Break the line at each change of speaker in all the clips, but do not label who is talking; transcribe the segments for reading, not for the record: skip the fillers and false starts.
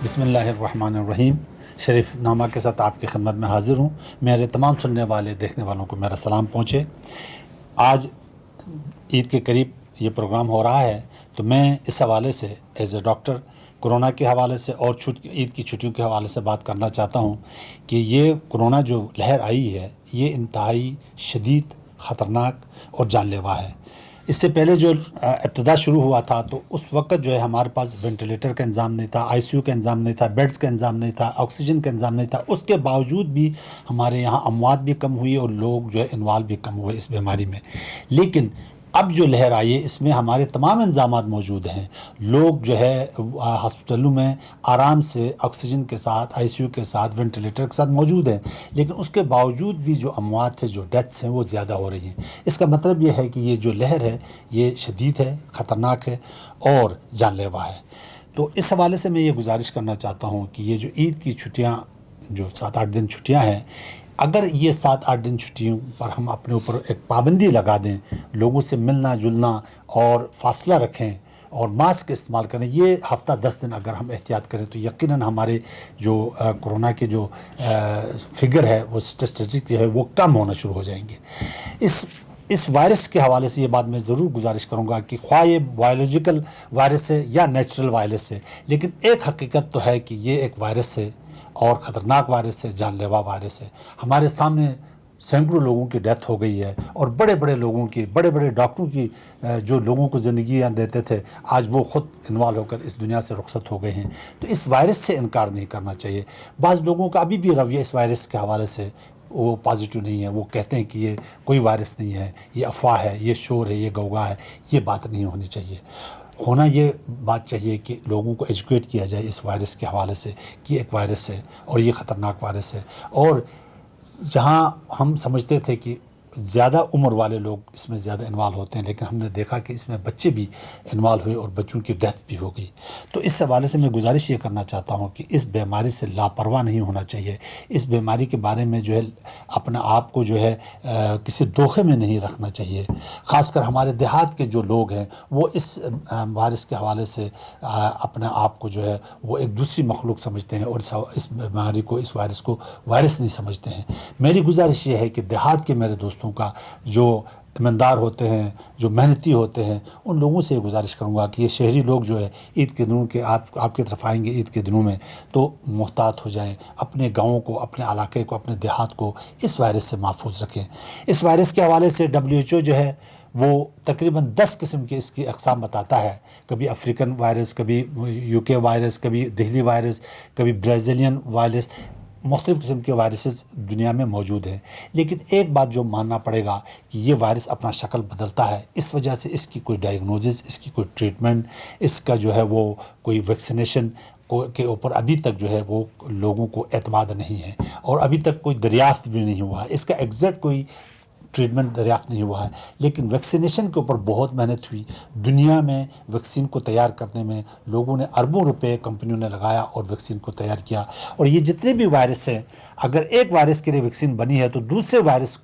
بسم اللہ الرحمن الرحیم۔ شریف نامہ کے ساتھ آپ کی خدمت میں حاضر ہوں۔ میرے تمام سننے والے دیکھنے والوں کو میرا سلام پہنچے۔ آج عید کے قریب یہ پروگرام ہو رہا ہے، تو میں اس حوالے سے ایز اے ڈاکٹر کرونا کے حوالے سے اور عید کی چھٹیوں کے حوالے سے بات کرنا چاہتا ہوں کہ یہ کرونا جو لہر آئی ہے یہ انتہائی شدید، خطرناک اور جان لیوا ہے۔ اس سے پہلے جو ابتدا شروع ہوا تھا تو اس وقت جو ہے ہمارے پاس وینٹیلیٹر کا انتظام نہیں تھا، آئی سی یو کا انتظام نہیں تھا، بیڈز کا انتظام نہیں تھا، آکسیجن کا انتظام نہیں تھا۔ اس کے باوجود بھی ہمارے یہاں اموات بھی کم ہوئی اور لوگ جو ہے انوالو بھی کم ہوئے اس بیماری میں۔ لیکن اب جو لہر آئی ہے اس میں ہمارے تمام انتظامات موجود ہیں، لوگ جو ہے ہسپتالوں میں آرام سے آکسیجن کے ساتھ، آئی سی یو کے ساتھ، وینٹیلیٹر کے ساتھ موجود ہیں، لیکن اس کے باوجود بھی جو اموات ہیں، جو ڈیتھس ہیں وہ زیادہ ہو رہی ہیں۔ اس کا مطلب یہ ہے کہ یہ جو لہر ہے یہ شدید ہے، خطرناک ہے اور جان لیوا ہے۔ تو اس حوالے سے میں یہ گزارش کرنا چاہتا ہوں کہ یہ جو عید کی چھٹیاں، جو 7-8 دن چھٹیاں ہیں، اگر یہ 7-8 دن چھٹیوں پر ہم اپنے اوپر ایک پابندی لگا دیں، لوگوں سے ملنا جلنا اور فاصلہ رکھیں اور ماسک استعمال کریں، یہ ہفتہ 10 دن اگر ہم احتیاط کریں تو یقیناً ہمارے جو کرونا کے جو فگر ہے وہ اسٹیٹسٹک جو ہے وہ کم ہونا شروع ہو جائیں گے۔ اس وائرس کے حوالے سے یہ بات میں ضرور گزارش کروں گا کہ خواہ یہ بایولوجیکل وائرس ہے یا نیچرل وائرس ہے، لیکن ایک حقیقت تو ہے کہ یہ ایک وائرس ہے اور خطرناک وائرس ہے، جان لیوا وائرس ہے۔ ہمارے سامنے سینکڑوں لوگوں کی ڈیتھ ہو گئی ہے اور بڑے بڑے لوگوں کی، بڑے بڑے ڈاکٹروں کی جو لوگوں کو زندگیاں دیتے تھے، آج وہ خود انوالو ہو کر اس دنیا سے رخصت ہو گئے ہیں۔ تو اس وائرس سے انکار نہیں کرنا چاہیے۔ بعض لوگوں کا ابھی بھی رویہ اس وائرس کے حوالے سے وہ پازیٹیو نہیں ہے، وہ کہتے ہیں کہ یہ کوئی وائرس نہیں ہے، یہ افواہ ہے، یہ شور ہے، یہ غوغا ہے۔ یہ بات نہیں ہونی چاہیے۔ ہونا یہ بات چاہیے کہ لوگوں کو ایجوکیٹ کیا جائے اس وائرس کے حوالے سے کہ ایک وائرس ہے اور یہ خطرناک وائرس ہے۔ اور جہاں ہم سمجھتے تھے کہ زیادہ عمر والے لوگ اس میں زیادہ انوالو ہوتے ہیں، لیکن ہم نے دیکھا کہ اس میں بچے بھی انوالو ہوئے اور بچوں کی ڈیتھ بھی ہو گئی۔ تو اس حوالے سے میں گزارش یہ کرنا چاہتا ہوں کہ اس بیماری سے لاپرواہ نہیں ہونا چاہیے۔ اس بیماری کے بارے میں جو ہے اپنے آپ کو جو ہے کسی دھوکے میں نہیں رکھنا چاہیے۔ خاص کر ہمارے دیہات کے جو لوگ ہیں وہ اس وائرس کے حوالے سے اپنے آپ کو جو ہے وہ ایک دوسری مخلوق سمجھتے ہیں اور اس بیماری کو، اس وائرس کو وائرس نہیں سمجھتے ہیں۔ میری گزارش یہ ہے کہ دیہات کے میرے دوستوں کا جو ایماندار ہوتے ہیں، جو محنتی ہوتے ہیں، ان لوگوں سے یہ گزارش کروں گا کہ یہ شہری لوگ جو ہے عید کے دنوں کے آپ کی طرف آئیں گے عید کے دنوں میں تو محتاط ہو جائیں، اپنے گاؤں کو، اپنے علاقے کو، اپنے دیہات کو اس وائرس سے محفوظ رکھیں۔ اس وائرس کے حوالے سے WHO جو ہے وہ تقریباً 10 قسم کے اس کی اقسام بتاتا ہے، کبھی افریقن وائرس، کبھی UK وائرس، کبھی دہلی وائرس، کبھی برازیلین وائرس۔ مختلف قسم کے وائرسز دنیا میں موجود ہیں، لیکن ایک بات جو ماننا پڑے گا کہ یہ وائرس اپنا شکل بدلتا ہے۔ اس وجہ سے اس کی کوئی ڈائگنوزس، اس کی کوئی ٹریٹمنٹ، اس کا جو ہے وہ کوئی ویکسینیشن کے اوپر ابھی تک جو ہے وہ لوگوں کو اعتماد نہیں ہے اور ابھی تک کوئی دریافت بھی نہیں ہوا ہے، اس کا ایگزیکٹ کوئی ٹریٹمنٹ دریافت نہیں ہوا ہے۔ لیکن ویکسینیشن کے اوپر بہت محنت ہوئی۔ دنیا میں ویکسین کو تیار کرنے میں لوگوں نے اربوں روپے کمپنیوں نے لگایا اور ویکسین کو تیار کیا۔ اور یہ جتنے بھی وائرس ہیں، اگر ایک وائرس کے لیے ویکسین بنی ہے تو دوسرے وائرس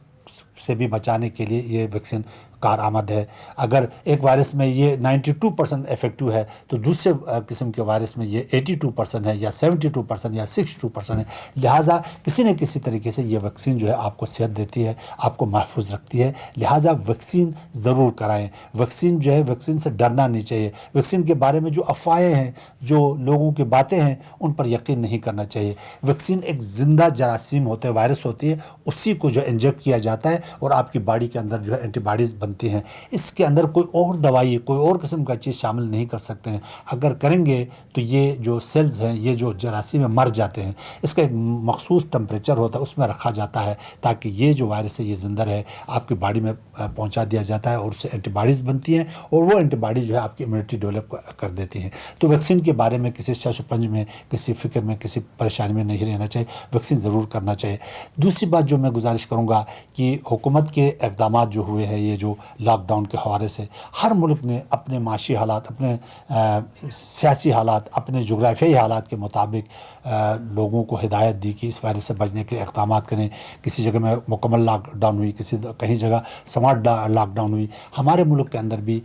سے بھی بچانے کے لیے یہ ویکسین کارآمد ہے۔ اگر ایک وائرس میں یہ 92% افیکٹو ہے تو دوسرے قسم کے وائرس میں یہ 82% ہے یا 72% یا 62% ہے۔ لہٰذا کسی نہ کسی طریقے سے یہ ویکسین جو ہے آپ کو صحت دیتی ہے، آپ کو محفوظ رکھتی ہے۔ لہٰذا ویکسین ضرور کرائیں۔ ویکسین جو ہے، ویکسین سے ڈرنا نہیں چاہیے۔ ویکسین کے بارے میں جو افواہیں ہیں، جو لوگوں کی باتیں ہیں، ان پر یقین نہیں کرنا چاہیے۔ ویکسین ایک زندہ جراثیم ہوتے ہیں، وائرس ہوتی ہے، اسی کو جو انجیکٹ کیا جاتا ہے اور آپ کی باڈی کے اندر جو ہے اینٹی باڈیز بنتی ہیں۔ اس کے اندر کوئی اور دوائی، کوئی اور قسم کا چیز شامل نہیں کر سکتے ہیں۔ اگر کریں گے تو یہ جو سیلز ہیں، یہ جو جراثیم ہیں، مر جاتے ہیں۔ اس کا ایک مخصوص ٹمپریچر ہوتا ہے، اس میں رکھا جاتا ہے تاکہ یہ جو وائرس ہے یہ زندہ رہے، آپ کی باڈی میں پہنچا دیا جاتا ہے اور اس سے اینٹی باڈیز بنتی ہیں اور وہ اینٹی باڈی جو ہے آپ کی امیونٹی ڈیولپ کر دیتی ہیں۔ تو ویکسین کے بارے میں کسی شش و پنج میں، کسی فکر میں، کسی پریشانی میں نہیں رہنا چاہیے، ویکسین ضرور کرنا چاہیے۔ دوسری بات جو میں گزارش کروں گا کہ حکومت کے اقدامات جو ہوئے ہیں، یہ جو لاک ڈاؤن کے حوالے سے، ہر ملک نے اپنے معاشی حالات، اپنے سیاسی حالات، اپنے جغرافیائی حالات کے مطابق لوگوں کو ہدایت دی کہ اس وائرس سے بچنے کے اقدامات کریں۔ کسی جگہ میں مکمل لاک ڈاؤن ہوئی، کہیں جگہ سمارٹ لاک ڈاؤن ہوئی۔ ہمارے ملک کے اندر بھی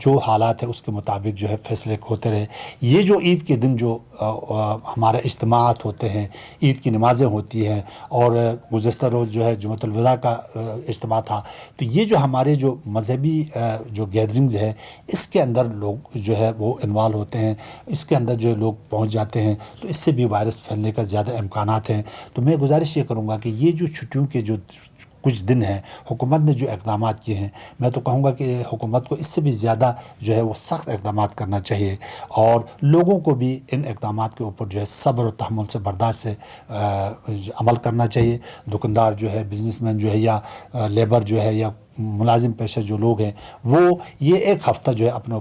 جو حالات ہے اس کے مطابق جو ہے فیصلے ہوتے رہے. یہ جو عید کے دن جو ہمارے اجتماعات ہوتے ہیں، عید کی نمازیں ہوتی ہیں، اور گزشتہ روز جو ہے جمعۃ الوداع کا اجتماع تھا، تو یہ جو ہمارے جو مذہبی جو گیدرنگز ہے اس کے اندر لوگ جو ہے وہ انوالو ہوتے ہیں، اس کے اندر جو لوگ پہنچ جاتے ہیں، تو اس سے بھی وائرس پھیلنے کا زیادہ امکانات ہیں. تو میں گزارش یہ کروں گا کہ یہ جو چھٹیوں کے جو کچھ دن ہیں، حکومت نے جو اقدامات کیے ہیں، میں تو کہوں گا کہ حکومت کو اس سے بھی زیادہ جو ہے وہ سخت اقدامات کرنا چاہیے، اور لوگوں کو بھی ان اقدامات کے اوپر جو ہے صبر و تحمل سے، برداشت سے عمل کرنا چاہیے. دکاندار جو ہے، بزنس مین جو ہے، یا لیبر جو ہے، یا ملازم پیشہ جو لوگ ہیں، وہ یہ ایک ہفتہ جو ہے اپنے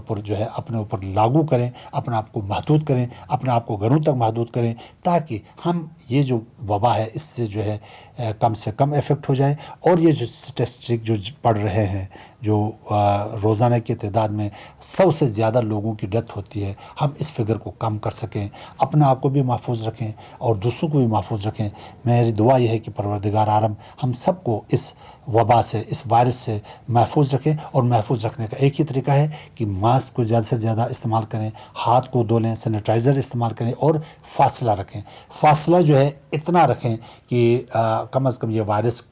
اوپر لاگو کریں، اپنے آپ کو محدود کریں، اپنے آپ کو گھروں تک محدود کریں، تاکہ ہم یہ جو وبا ہے اس سے جو ہے کم سے کم افیکٹ ہو جائے. اور یہ جو اسٹیٹسٹک جو پڑھ رہے ہیں، جو روزانہ کی تعداد میں 100 سے زیادہ لوگوں کی ڈیتھ ہوتی ہے، ہم اس فگر کو کم کر سکیں، اپنے آپ کو بھی محفوظ رکھیں اور دوسروں کو بھی محفوظ رکھیں. میری دعا یہ ہے کہ پروردگار عالم ہم سب کو اس وبا سے، اس وائرس سے محفوظ رکھیں. اور محفوظ رکھنے کا ایک ہی طریقہ ہے کہ ماسک کو زیادہ سے زیادہ استعمال کریں، ہاتھ کو دھو لیں، سینیٹائزر استعمال کریں، اور فاصلہ رکھیں. فاصلہ جو ہے اتنا رکھیں کہ کم از کم یہ وائرس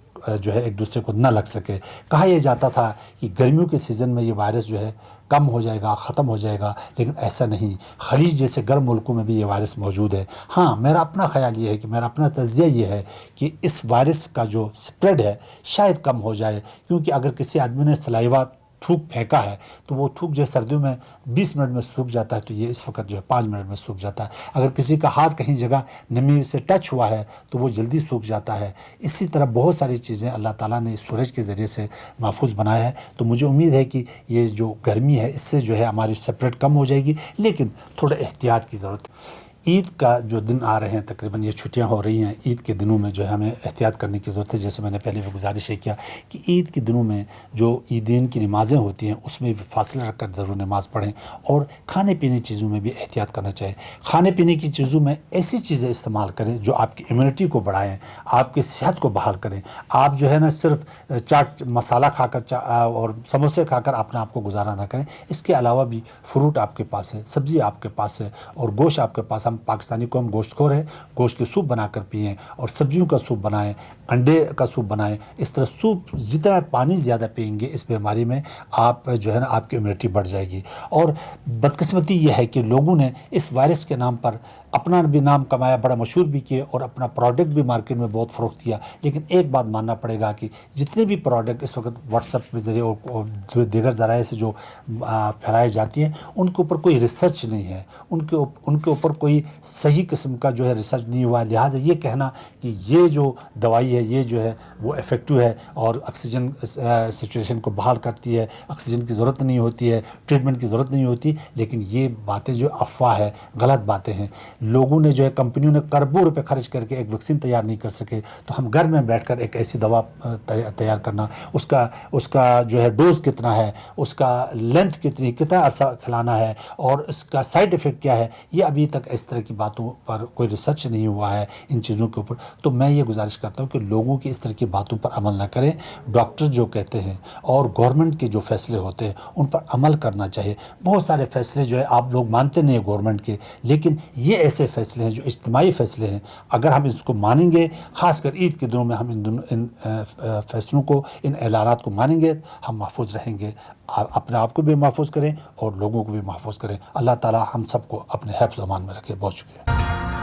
جو ہے ایک دوسرے کو نہ لگ سکے. کہا یہ جاتا تھا کہ گرمیوں کے سیزن میں یہ وائرس جو ہے کم ہو جائے گا، ختم ہو جائے گا، لیکن ایسا نہیں. خلیج جیسے گرم ملکوں میں بھی یہ وائرس موجود ہے. ہاں، میرا اپنا خیال یہ ہے کہ میرا اپنا تجزیہ یہ ہے کہ اس وائرس کا جو سپریڈ ہے شاید کم ہو جائے، کیونکہ اگر کسی آدمی نے سلائیوا تھوک پھینکا ہے تو وہ تھوک جو سردیوں میں 20 منٹ میں سوکھ جاتا ہے، تو یہ اس وقت جو ہے 5 منٹ میں سوکھ جاتا ہے. اگر کسی کا ہاتھ کہیں جگہ نمی سے ٹچ ہوا ہے تو وہ جلدی سوکھ جاتا ہے. اسی طرح بہت ساری چیزیں اللہ تعالیٰ نے سورج کے ذریعے سے محفوظ بنایا ہے. تو مجھے امید ہے کہ یہ جو گرمی ہے اس سے جو ہے ہماری سپریٹ کم ہو جائے گی، لیکن تھوڑا احتیاط کی ضرورت ہے. عید کا جو دن آ رہے ہیں، تقریباً یہ چھٹیاں ہو رہی ہیں، عید کے دنوں میں جو ہے ہمیں احتیاط کرنے کی ضرورت ہے. جیسے میں نے پہلے بھی گزارش یہ کیا کہ عید کے دنوں میں جو عیدین کی نمازیں ہوتی ہیں اس میں بھی فاصلہ رکھ کر ضرور نماز پڑھیں، اور کھانے پینے چیزوں میں بھی احتیاط کرنا چاہیے. کھانے پینے کی چیزوں میں ایسی چیزیں استعمال کریں جو آپ کی امیونٹی کو بڑھائیں، آپ کی صحت کو بحال کریں. آپ جو ہے نا صرف چاٹ مسالہ کھا کر اور سموسے کھا کر اپنے آپ کو گزارا نہ کریں. اس کے علاوہ بھی فروٹ آپ کے پاس ہے، سبزی آپ کے پاس ہے، اور گوشت آپ کے پاس. ہم پاکستانی قوم گوشت خور ہے، گوشت کے سوپ بنا کر پئیں، اور سبزیوں کا سوپ بنائیں، انڈے کا سوپ بنائیں. اس طرح سوپ جتنا پانی زیادہ پئیں گے اس بیماری میں، آپ جو ہے نا آپ کی امیونٹی بڑھ جائے گی. اور بدقسمتی یہ ہے کہ لوگوں نے اس وائرس کے نام پر اپنا بھی نام کمایا، بڑا مشہور بھی کیے، اور اپنا پروڈکٹ بھی مارکیٹ میں بہت فروخت کیا. لیکن ایک بات ماننا پڑے گا کہ جتنے بھی پروڈکٹ اس وقت واٹس ایپ کے ذریعے اور دیگر ذرائع سے جو پھیلائی جاتی ہیں، ان کے اوپر کوئی ریسرچ نہیں ہے، ان کے اوپر کوئی صحیح قسم کا جو ہے ریسرچ نہیں ہوا ہے. لہٰذا یہ کہنا کہ یہ جو دوائی ہے یہ جو ہے وہ افیکٹو ہے اور آکسیجن سچویشن کو بحال کرتی ہے، آکسیجن کی ضرورت نہیں ہوتی ہے، ٹریٹمنٹ کی ضرورت نہیں ہوتی، لیکن یہ باتیں جو افواہ ہے، غلط باتیں ہیں. لوگوں نے جو ہے، کمپنیوں نے کروڑوں روپے خرچ کر کے ایک ویکسین تیار نہیں کر سکے، تو ہم گھر میں بیٹھ کر ایک ایسی دوا تیار کرنا، اس کا جو ہے ڈوز کتنا ہے، اس کا لینتھ کتنی، کتنا عرصہ کھلانا ہے، اور اس کا سائیڈ افیکٹ کیا ہے، یہ ابھی تک اس طرح کی باتوں پر کوئی ریسرچ نہیں ہوا ہے ان چیزوں کے اوپر. تو میں یہ گزارش کرتا ہوں کہ لوگوں کی اس طرح کی باتوں پر عمل نہ کریں. ڈاکٹر جو کہتے ہیں اور گورنمنٹ کے جو فیصلے ہوتے ہیں ان پر عمل کرنا چاہیے. بہت سارے فیصلے جو ہے آپ لوگ مانتے نہیں ہیں گورنمنٹ کے، لیکن یہ ایسے فیصلے ہیں جو اجتماعی فیصلے ہیں. اگر ہم اس کو مانیں گے، خاص کر عید کے دنوں میں ہم ان فیصلوں کو، ان اعلانات کو مانیں گے، ہم محفوظ رہیں گے. اپنے آپ کو بھی محفوظ کریں اور لوگوں کو بھی محفوظ کریں. اللہ تعالی ہم سب کو اپنے حفظ و امان میں رکھے. بہت شکریہ.